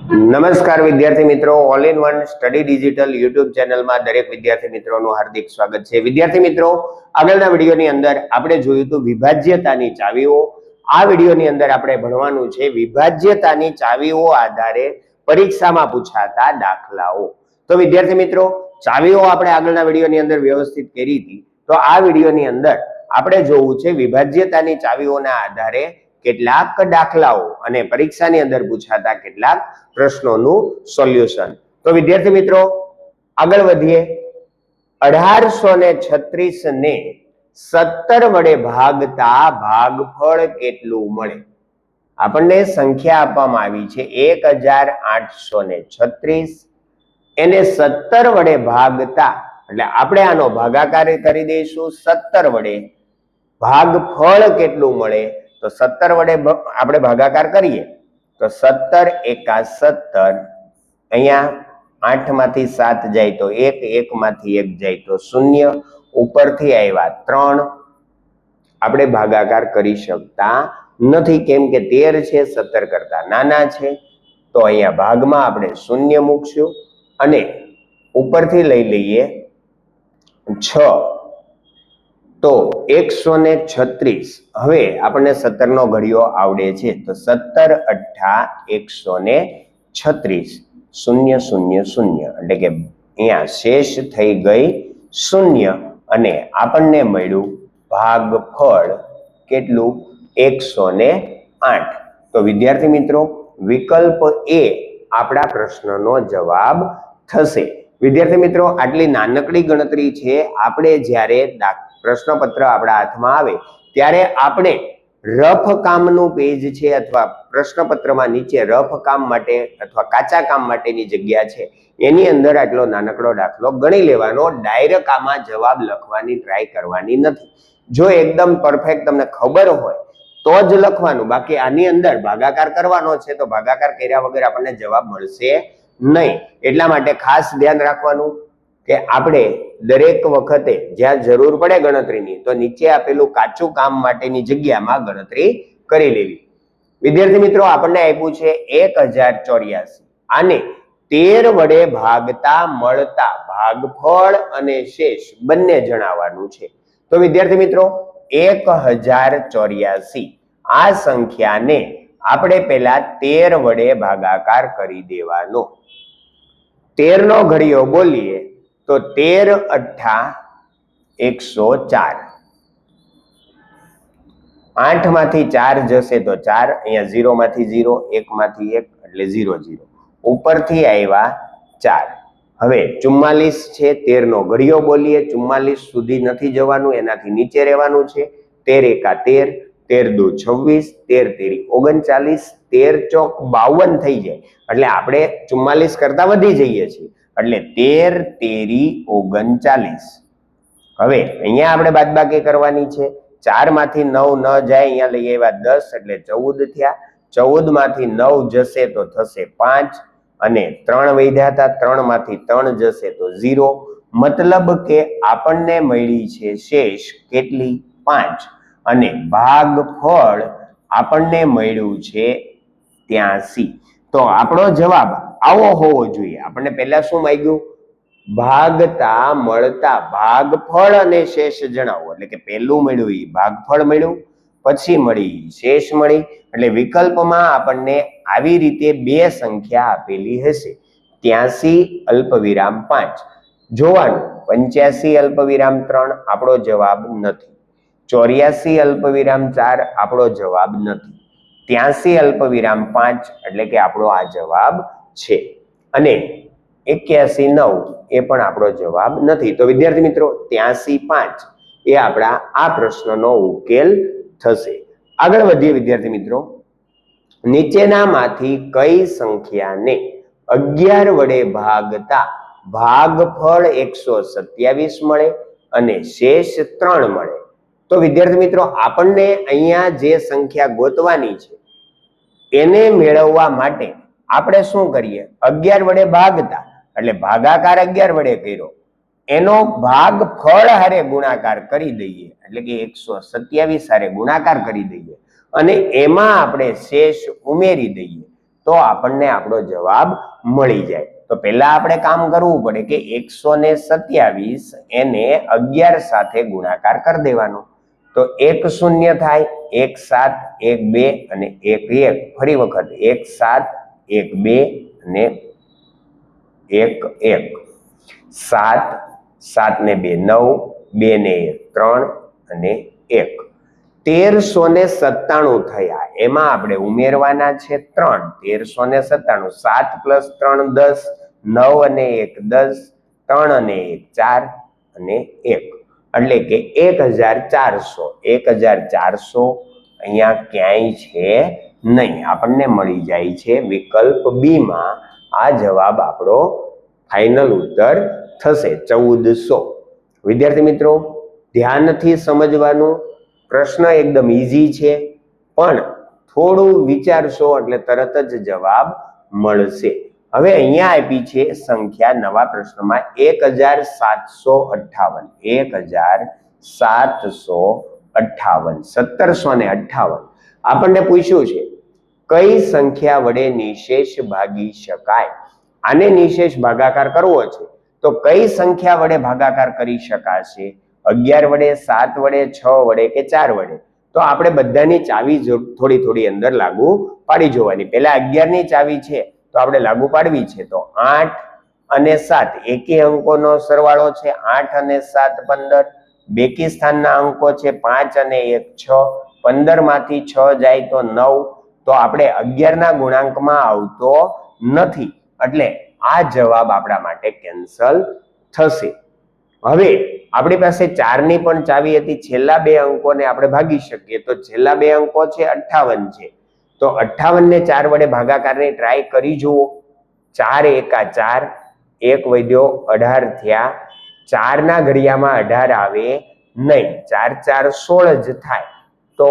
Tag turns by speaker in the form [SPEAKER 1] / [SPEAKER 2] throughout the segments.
[SPEAKER 1] નમસ્કાર વિદ્યાર્થી મિત્રો, all in one study digital YouTube ચેનલમાં દરેક વિદ્યાર્થી મિત્રોનું હાર્દિક સ્વાગત છે। વિદ્યાર્થી મિત્રો, આગળના વિડીયોની અંદર આપણે જોયું હતું વિભાજ્યતાની ચાવીઓ। આ વિડીયોની અંદર આપણે ભણવાનું છે વિભાજ્યતાની ચાવીઓ આધારે પરીક્ષામાં પૂછાતા દાખલાઓ। તો વિદ્યાર્થી મિત્રો, ચાવીઓ આપણે આગળના વિડીયોની અંદર વ્યવસ્થિત કરી હતી, તો આ વિડીયોની અંદર આપણે જોવું છે વિભાજ્યતાની ચાવીઓના આધારે કેટલાક દાખલાઓ અને પરીક્ષાની અંદર પૂછાતા કેટલાક પ્રશ્નોનું સોલ્યુશન। તો વિદ્યાર્થી મિત્રો, આગળ વધીએ। 1836 ને 17 વડે ભાગતા ભાગફળ કેટલું મળે? આપણને સંખ્યા આપવામાં આવી છે 1836, એને 17 વડે ભાગતા એટલે આપણે આનો ભાગાકાર કરી દઈશું 17 વડે। ભાગફળ કેટલું મળે? તો 17 વડે આપણે ભાગાકાર કરીએ તો 17 એકા 17, અહીંયા 8 માંથી 7 જાય તો 1, 1 માંથી 1 જાય તો 0, ઉપરથી આવ્યા 3। આપણે ભાગાકાર કરી શકતા નથી, કેમ કે 13 છે 17 કરતા નાના છે, તો અહીંયા ભાગમાં આપણે 0 મૂકશું અને ઉપરથી લઈ લઈએ 6, તો 136। હવે આપણને 17 નો ઘડિયો આવડે છે, તો 17 અઠ્ઠા 136, 0 0 0, એટલે કે અહીંયા શેષ થઈ ગઈ 0 અને આપણને મળ્યું ભાગફળ કેટલું? 108। તો વિદ્યાર્થી મિત્રો, વિકલ્પ એ આપણા પ્રશ્નનો જવાબ થશે। વિદ્યાર્થી મિત્રો, આટલી નાનકડી ગણતરી છે। આપણે જ્યારે પ્રશ્નપત્ર આપણા હાથમાં આવે ત્યારે આપણે રફ કામનું પેજ છે અથવા પ્રશ્નપત્રમાં નીચે રફ કામ માટે અથવા કાચા કામ માટેની જગ્યા છે, એની અંદર આટલો નાનકડો દાખલો ગણી લેવાનો। ડાયરેક્ટ આમાં જવાબ લખવાની ટ્રાય કરવાની નથી। જો એકદમ પરફેક્ટ તમને ખબર હોય તો જ લખવાનું, બાકી આની અંદર ભાગાકાર કરવાનો છે તો ભાગાકાર કર્યા વગર આપણને જવાબ મળશે નહીં। એટલા માટે ખાસ ધ્યાન રાખવાનું કે આપણે દરેક વખતે જ્યાં જરૂર પડે ગણતરીની, તો નીચે આપેલું કાચું કામ માટેની જગ્યામાં ગણતરી કરી લેવી। વિદ્યાર્થી મિત્રો, આપણને આપ્યું છે 1084, આને 13 વડે ભાગતા મળતા ભાગફળ અને શેષ બંને જણાવવાનું છે। તો વિદ્યાર્થી મિત્રો, 1084 આ સંખ્યાને આપણે પહેલા 13 વડે ભાગાકાર કરી દેવાનો। 13 નો ઘડિયો બોલીએ તો 13 અઠ્ઠા 104, 8 માંથી 4 જશે તો 4, અહીંયા 0 માંથી 0, 1 માંથી 1 એટલે 0 0, ઉપરથી આવ્યા 4। હવે 44 છે, 13 નો ઘડિયો બોલીએ, 44 સુધી નથી જવાનું, એનાથી નીચે રહેવાનું છે। 13 એકા 13, 13 દુ 26, 13 તેરી 39, 13 ચોક 52 થઈ જાય, એટલે આપણે 44 કરતા વધી જઈએ છીએ, એટલે 13 તેરી 39। હવે અહીંયા આપણે બાદબાકી કરવાની છે। 4 માંથી 9 ન જાય, અહીંયા લઈ આવ્યા 10 એટલે 14 થયા। 14 માંથી 9 જશે તો થશે 5 અને 3 વધ્યા હતા, 3 માંથી 3 જશે તો 0, મતલબ કે આપણને મળી છે શેષ કેટલી? 5 અને ભાગફળ આપણને મળ્યું છે 83। તો આપણો જવાબ આવો હોવો જોઈએ। આપણને પહેલા શું માંગ્યું? ભાગતા મળતા ભાગફળ અને શેષ જણાવો, એટલે કે પહેલું મળ્યું એ ભાગફળ મળ્યું, પછી મળી શેષ મળી, એટલે વિકલ્પમાં આપણને આવી રીતે બે સંખ્યા આપેલી હશે, 83 અલ્પવિરામ 5 જોવાનું। 85 અલ્પવિરામ 3 આપણો જવાબ નથી, 84 અલ્પવિરામ 4 આપણો જવાબ નથી, 83 અલ્પવિરામ 5 એટલે કે આપણો આ જવાબ છે, અને 81 9 એ પણ આપણો જવાબ નથી। તો વિદ્યાર્થી મિત્રો, 83 5 એ આપણા આ પ્રશ્નનો ઉકેલ થશે। આગળ વધીએ વિદ્યાર્થી મિત્રો, નીચેનામાંથી કઈ સંખ્યાને 11 વડે ભાગતા ભાગફળ 127 મળે અને શેષ 3 મળે? તો વિદ્યાર્થી મિત્રો, આપણને અહીંયા જે સંખ્યા ગોતવાની છે એને મેળવવા માટે આપણે શું કરીએ? 11 વડે ભાગતા એટલે ભાગાકાર 11 વડે કર્યો, એનો ભાગફળ હારે ગુણાકાર કરી દઈએ, એટલે કે 127 હારે ગુણાકાર કરી દઈએ અને એમાં આપણે શેષ ઉમેરી દઈએ, તો આપણને આપણો જવાબ મળી જાય. તો પહેલા આપણે કામ કરવું પડે કે 127 એને 11 સાથે ગુણાકાર કરી દેવાનો. તો 1 0 થાય, 1 7 1 2 અને 1 1. ફરી વખત 1 7 1 2 અને 1 1. 7 7 ને 2 9, 2 ને 1 3 અને 1. 1397 થયા. એમાં આપણે ઉમેરવાના છે 3. 1397. 7 + 3 10, 9 અને 1 10, 3 અને 1 4 અને 1. એટલે કે 1400. 1400 અહીંયા ક્યાંય છે નહીં, આપણને મળી જાય છે વિકલ્પ બી માં. આ જવાબ આપણો ફાઇનલ ઉત્તર થશે 1400. વિદ્યાર્થી મિત્રો, ધ્યાનથી સમજવાનું. પ્રશ્ન એકદમ ઈઝી છે, પણ થોડું વિચારશો એટલે તરત જ જવાબ મળશે. હવે અહીંયા આપી છે સંખ્યા નવા પ્રશ્નમાં 1758. 1758. 1758. આપણને પૂછ્યું છે કઈ સંખ્યા વડે નિશેષ ભાગી શકાય. આને નિશેષ ભાગાકાર કરવો છે તો કઈ સંખ્યા વડે ભાગાકાર કરી શકાશે? 11 વડે, 7 વડે, 6 વડે કે 4 વડે? તો આપણે બધાની ચાવી થોડી થોડી અંદર લાગુ પાડી જોવાની. પહેલા 11 ની ચાવી છે તો આપણે લાગુ પાડવી છે. તો 8 અને 7 એકી અંકોનો સરવાળો છે. 8 અને 7 15. બેકી સ્થાનના અંકો છે 5 અને 1 6. 15 માંથી 6 જાય તો 9. તો આપણે 11 ના ગુણાંકમાં આવતો નથી, એટલે આ જવાબ આપણા માટે કેન્સલ થશે. હવે આપણી પાસે 4 ની પણ ચાવી હતી. છેલ્લા બે અંકોને આપણે ભાગી શકીએ. તો છેલ્લા બે અંકો છે 58 છે. તો 58 ને 4 વડે ભાગાકારની ટ્રાય કરી જુઓ. 4 એકા 4, 1 વધ્યો 18 થયા. 4 ના ઘડિયામાં 18 આવે નહીં. 4 4 16 જ થાય. તો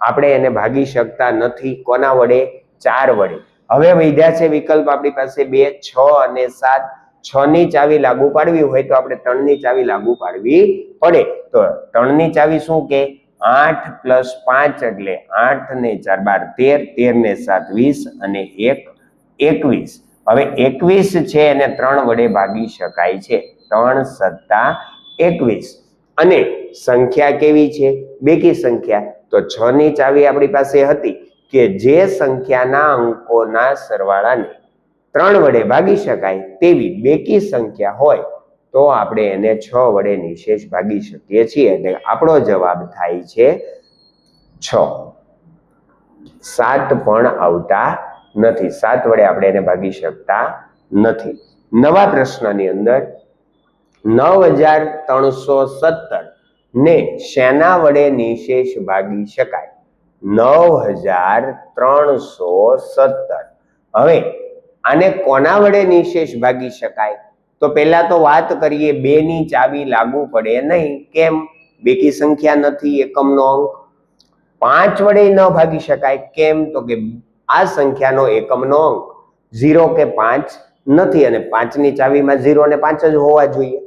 [SPEAKER 1] આપણે એને ભાગી શકતા નથી. કોના વડે? 4 વડે. હવે વધ્યા છે વિકલ્પ આપણી પાસે 2, 6 અને 7. 6 ની ચાવી લાગુ પાડવી હોય તો આપણે 3 ની ચાવી લાગુ પાડવી પડે. તો 3 ની ચાવી શું કે 8 + 5 એટલે 8 ને 4 12, 13 ને 7 20 અને 1 21. હવે 21 છે એને 3 વડે ભાગી શકાય છે. 3 + 21. અને સંખ્યા કેવી છે? બેકી સંખ્યા. તો 6 ની ચાવી આપણી પાસે હતી કે જે સંખ્યાના અંકોના સરવાળાને 3 વડે ભાગી શકાય તેવી બેકી સંખ્યા હોય તો આપણે એને 6 વડે નિશેષ ભાગી શકીએ છીએ. એટલે આપણો જવાબ થાય છે 6. 7 પણ આવતા નથી. 7 વડે આપણે એને ભાગી શકતા નથી. નવા પ્રશ્નની અંદર 9317 ને શેના વડે નિશેષ ભાગી શકાય? 9317. હવે આને કોના વડે નિશેષ ભાગી શકાય? તો પહેલા તો વાત કરીએ 2 ની ચાવી લાગુ પડે નહીં. કેમ? બેકી સંખ્યા નથી, એકમનો અંક. 5 વડે ન ભાગી શકાય. કેમ? તો કે આ સંખ્યાનો એકમનો અંક 0 કે 5 નથી અને 5 ની ચાવીમાં 0 અને 5 જ હોવા જોઈએ.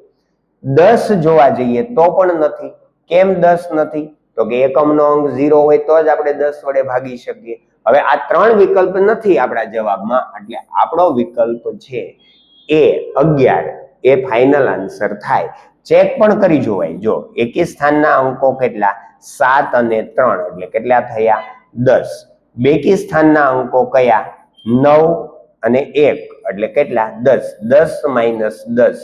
[SPEAKER 1] 10 જોવા જઈએ તો પણ નથી. કેમ 10 નથી? તો કે એકમનો અંક 0 હોય તો જ આપણે 10 વડે ભાગી શકીએ. હવે આ 3 વિકલ્પ નથી આપણા જવાબમાં, એટલે આપણો વિકલ્પ છે એ 11 એ ફાઇનલ આન્સર થાય. ચેક પણ કરી જોવાય. જો એકી સ્થાનના અંકો કેટલા? 7 અને 3 એટલે કેટલા થયા? 10. બેકી સ્થાનના અંકો કયા? 9 અને 1 એટલે કેટલા? 10. 10 - 10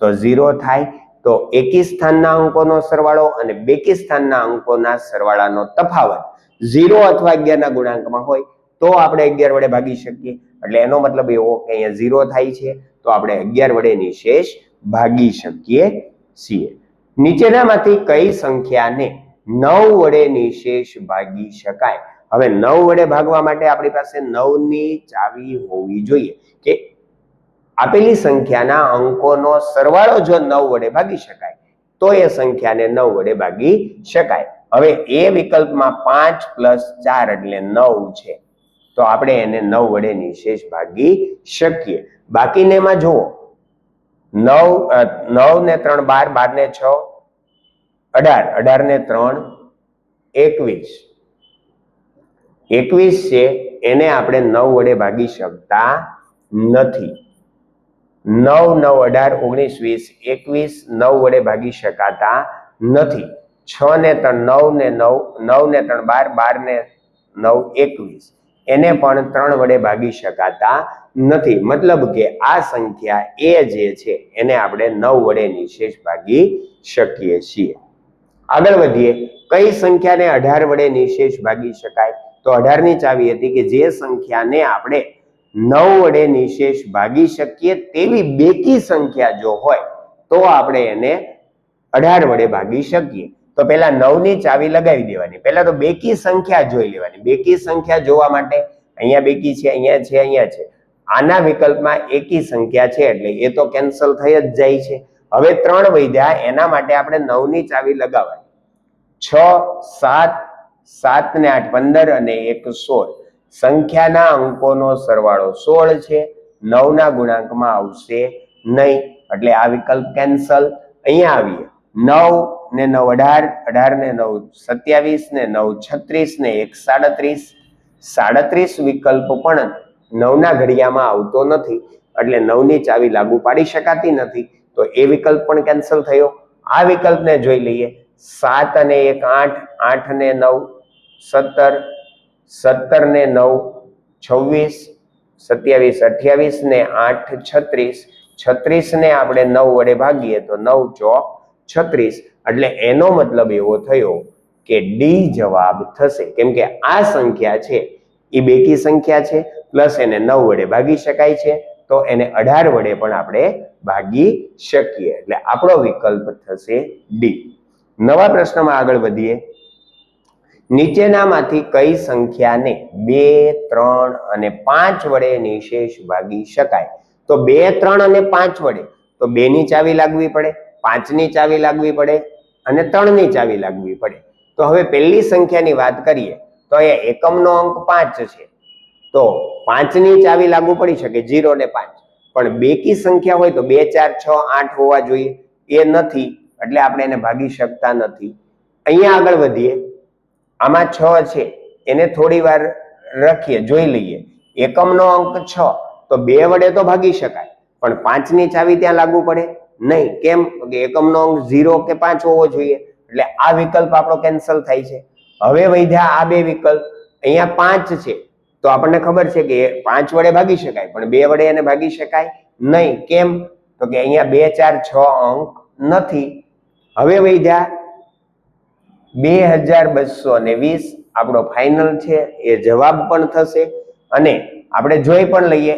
[SPEAKER 1] તો 0 થાય. તો એકી સ્થાનના અંકોનો સરવાળો અને બેકી સ્થાનના અંકોના સરવાળાનો તફાવત 0 અથવા 11 ના ગુણાંકમાં હોય તો આપણે 11 વડે ભાગી શકીએ. એટલે એનો મતલબ એવો કે અહીંયા 0 થાય છે તો આપણે 11 વડે નિશેષ ભાગી શકીએ છીએ. નીચેનામાંથી કઈ સંખ્યાને 9 વડે નિશેષ ભાગી શકાય? હવે 9 વડે ભાગવા માટે આપણી પાસે 9 ની ચાવી હોવી જોઈએ કે આપેલી સંખ્યાના અંકોનો સરવાળો જો 9 વડે ભાગી શકાય તો એ સંખ્યાને 9 વડે ભાગી શકાય. હવે એ વિકલ્પમાં 5 + 4 એટલે 9 છે તો આપણે એને 9 વડે નિશેષ ભાગી શકીએ. બાકીને એમાં જુઓ 9 ને 3 12, 12 ને 6 18, 18 ને 3 21, 21 છે એને આપણે 9 વડે ભાગી શકતા નથી. 9 9 18 19 20 21 9 વડે ભાગી શકાતા નથી. 6 ને 3 9 ને 9 9 ને 3 12 12 ને 9 21 એને પણ 3 વડે ભાગી શકાતા નથી. મતલબ કે આ સંખ્યા એ જે છે એને આપણે 9 વડે નિશેષ ભાગી શકીએ છીએ. આગળ વધીએ. કઈ સંખ્યાને 18 વડે નિશેષ ભાગી શકાય? તો 18 ની ચાવી હતી કે જે સંખ્યાને આપણે 9 વડે નિશેષ ભાગી શકીએ તેવી બેકી સંખ્યા જો હોય તો આપણે એને 18 વડે ભાગી શકીએ. તો પહેલા 9 ની ચાવી લગાવી દેવાની. પહેલા તો બેકી સંખ્યા જોઈ લેવાની. બેકી સંખ્યા જોવા માટે અહીંયા બેકી છે, અહીંયા છે, અહીંયા છે. આના વિકલ્પમાં એકી સંખ્યા છે એટલે એ તો કેન્સલ થઈ જ જાય છે. હવે 3 વધ્યા એના માટે આપણે 9 ની ચાવી લગાવવાની. 6 7 7 ને 8 15 અને 1 16. સંખ્યાના અંકોનો સરવાળો 16 છે. 9 ના ગુણાંકમાં આવશે નહીં એટલે આ વિકલ્પ કેન્સલ. અહીંયા આવીએ. 9 ને 9 18 18 ને 9 27 ને 9 36 ને 1 37. 37 વિકલ્પ પણ 9 ના ઘડિયામાં આવતો નથી એટલે 9 ની ચાવી લાગુ પાડી શકાતી નથી તો એ વિકલ્પ પણ કેન્સલ થયો. આ વિકલ્પને જોઈ લઈએ. 7 અને 1 8 8 ને 9 17 17 ને 9 26 27 28 ને 8 36 36 ને આપણે 9 વડે ભાગીએ તો 9 ચોક 36 એટલે એનો મતલબ એવો થયો કે ડી જવાબ થશે. કેમ કે આ સંખ્યા છે એ બેકી સંખ્યા છે પ્લસ એને 9 વડે ભાગી શકાય છે તો એને 18 વડે પણ આપણે ભાગી શકીએ એટલે આપણો વિકલ્પ થશે ડી. નવા પ્રશ્નમાં આગળ વધીએ. નીચેનામાંથી કઈ સંખ્યાને 2 3 અને 5 વડે નિશેષ ભાગી શકાય? તો 2 3 અને 5 વડે તો 2 ની ચાવી લાગવી પડે, 5 ની ચાવી લાગવી પડે અને 3 ની ચાવી લાગવી પડે. તો હવે પહેલી સંખ્યાની વાત કરીએ તો અહીંયા એકમનો અંક 5 છે તો 5 ની ચાવી લાગુ પડી શકે 0 ને 5. પણ બેકી સંખ્યા હોય તો 2 4 6 8 હોવા જોઈએ, એ નથી એટલે આપણે એને ભાગી શકતા નથી. અહીંયા આગળ વધીએ. આમાં 6 છે એને થોડી વાર રાખીએ, જોઈ લઈએ. એકમનો અંક 6 તો 2 વડે તો ભાગી શકાય પણ 5 ની ચાવી ત્યાં લાગુ પડે નહીં. કેમ? કે એકમનો અંક 0 કે 5 હોવો જોઈએ એટલે આ વિકલ્પ આપણો કેન્સલ થાય છે. હવે વધ્યા આ બે વિકલ્પ. અહીંયા 5 છે તો આપણને ખબર છે કે 5 વડે ભાગી શકાય પણ 2 વડે એને ભાગી શકાય નહીં. કેમ? તો કે અહીંયા 2 4 6 અંક નથી. હવે વધ્યા 2220 આપણો ફાઇનલ છે, એ જવાબ પણ થશે. અને આપણે જોઈ પણ લઈએ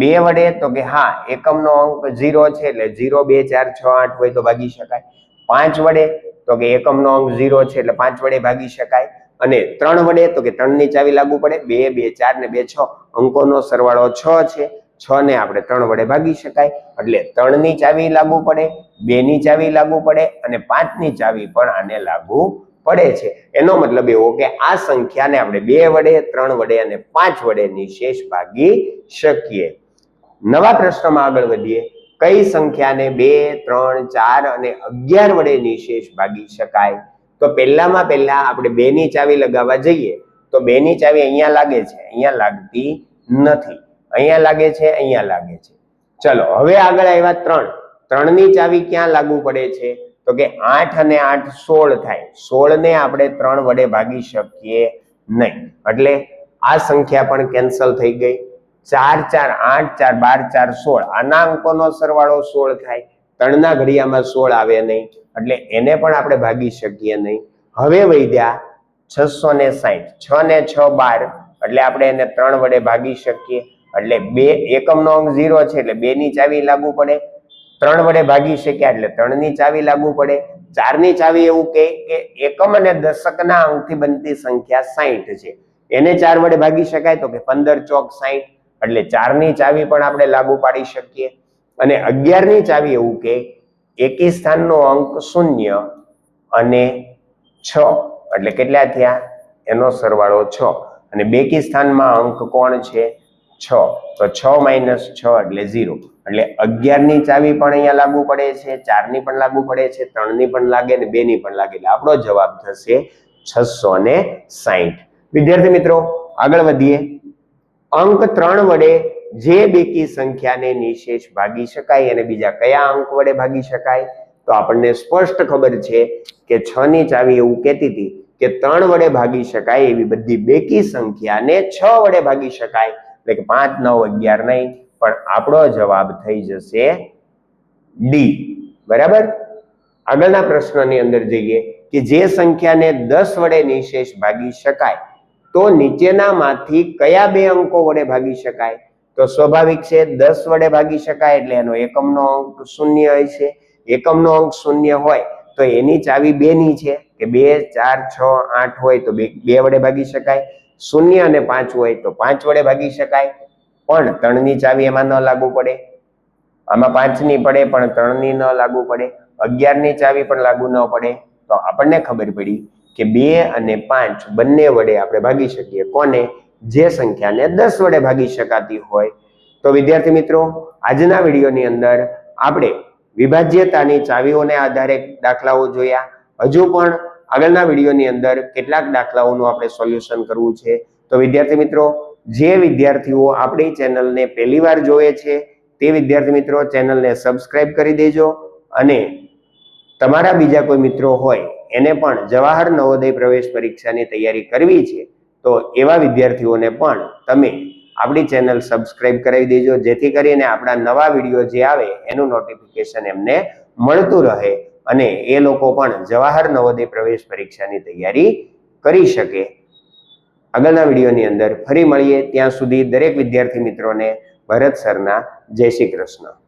[SPEAKER 1] 2 વડે તો કે હા એકમનો અંક 0 છે એટલે 0 2 4 6 8 હોય તો ભાગી શકાય. 5 વડે તો કે એકમનો અંક 0 છે એટલે 5 વડે ભાગી શકાય. અને 3 વડે તો કે 3 ની ચાવી લાગુ પડે. 2 2 4 ને 2 6 અંકોનો સરવાળો 6 છે. 6 ને આપણે 3 વડે ભાગી શકાય એટલે 3 ની ચાવી લાગુ પડે, 2 ની ચાવી લાગુ પડે અને 5 ની ચાવી પણ આને લાગુ પડે છે. એનો મતલબ એવો કે આ સંખ્યાને આપણે 2 વડે 3 વડે અને 5 વડે નિશેષ ભાગી શકીએ. નવા પ્રશ્નમાં આગળ વધીએ. કઈ સંખ્યાને 2 3 4 અને 11 વડે નિશેષ ભાગી શકાય? તો પહેલામાં પહેલા આપણે 2 ની ચાવી લગાવવા જઈએ તો 2 ની ચાવી અહીંયા લાગે છે, અહીંયા લાગતી નથી, અહીંયા લાગે છે, અહીંયા લાગે છે. ચલો હવે આગળ આવ્યા 3. 3 ની ચાવી ક્યાં લાગુ પડે છે? તો કે 8 અને 8 16 થાય. 16 ને આપણે 3 વડે ભાગી શકીએ નહીં એટલે આ સંખ્યા પણ કેન્સલ થઈ ગઈ. 4 4 8 4 12 4 16 આના અંકોનો સરવાળો 16 થાય. 3 ના ઘડિયામાં 16 આવે નહીં એટલે એને પણ આપણે ભાગી શકીએ નહીં. હવે વધ્યા 660. 6 ને 6 12 એટલે આપણે એને 3 વડે ભાગી શકીએ એટલે 2 એકમનો અંક 0 છે એટલે 2 ની ચાવી લાગુ પડે. 3 વડે ભાગી શક્યા એટલે 3 ની ચાવી લાગુ પડે. 4 ની ચાવી એવું કે એકમ અને દશકના અંકથી બનતી સંખ્યા 60 છે, એને 4 વડે ભાગી શકાય તો કે 15 ચોક 60 એટલે 4 ની ચાવી પણ આપણે લાગુ પાડી શકીએ. અને 11 ની ચાવી એવું કે એકી સ્થાનનો અંક 0 અને 6 એટલે કેટલા થયા? એનો સરવાળો 6 અને બેકી સ્થાનમાં અંક કોણ છે? 6 તો 6 - 6 એટલે 0 એટલે 11 ની ચાવી પણ અહીંયા લાગુ પડે છે, 4 ની પણ લાગુ પડે છે, 3 ની પણ લાગે અને 2 ની પણ લાગે એટલે આપણો જવાબ થશે 660. વિદ્યાર્થી મિત્રો આગળ વધીએ. અંક 3 વડે જે બેકી સંખ્યાને નિશેષ ભાગી શકાય અને બીજા કયા અંક વડે ભાગી શકાય? તો આપણને સ્પષ્ટ ખબર છે કે 6 ની ચાવી એવું કહેતી હતી કે 3 વડે ભાગી શકાય એવી બધી બેકી સંખ્યાને 6 વડે ભાગી શકાય, એટલે કે 5, 9, 11 નહીં, પણ આપણો જવાબ થઈ જશે ડી. બરાબર. આગળના પ્રશ્નની અંદર જઈએ કે જે સંખ્યાને 10 વડે નિશેષ ભાગી શકાય તો નીચેનામાંથી કયા બે અંકો વડે ભાગી શકાય? તો સ્વાભાવિક છે 10 વડે ભાગી શકાય એટલે એનો એકમનો અંક 0 હોય છે. એકમનો અંક 0 હોય તો એની ચાવી 2 ની છે કે 2, 4, 6, 8 હોય તો 2 વડે ભાગી શકાય. 0 અને 5 હોય તો 5 વડે ભાગી શકાય. પણ 3 ની ચાવી એમાં ન લાગુ પડે. આમાં 5 ની પડે પણ 3 ની ન લાગુ પડે. 11 ની ચાવી પણ લાગુ ન પડે. તો આપણને ખબર પડી કે 2 અને 5 બંને વડે આપણે ભાગી શકીએ. કોને? જે સંખ્યાને 10 વડે ભાગી શકાતી હોય. તો વિદ્યાર્થી મિત્રો, આજના વિડીયોની અંદર આપણે વિભાજ્યતાની ચાવીઓને આધારે દાખલાઓ જોયા. હજુ પણ આગળના વિડીયોની અંદર કેટલાક દાખલાઓનું આપણે સોલ્યુશન કરવું છે. તો વિદ્યાર્થી મિત્રો, જે વિદ્યાર્થીઓ આપણી ચેનલને પહેલીવાર જોવે છે તે વિદ્યાર્થી મિત્રો ચેનલને સબસ્ક્રાઇબ કરી દેજો અને તમારા બીજા કોઈ મિત્રો હોય એને પણ જવાહર નવોદય પ્રવેશ પરીક્ષાની તૈયારી કરવી છે તો એવા વિદ્યાર્થીઓને પણ તમે આપણી ચેનલ સબસ્ક્રાઇબ કરાવી દેજો, જેથી કરીને આપણા નવા વિડીયો જે આવે એનું નોટિફિકેશન એમને મળતું રહે અને એ લોકો પણ જવાહર નવોદય પ્રવેશ પરીક્ષાની તૈયારી કરી શકે. આગળના વિડીયોની અંદર ફરી મળીએ. ત્યાં સુધી દરેક વિદ્યાર્થી મિત્રોને ભરત સરના જય શ્રી કૃષ્ણ.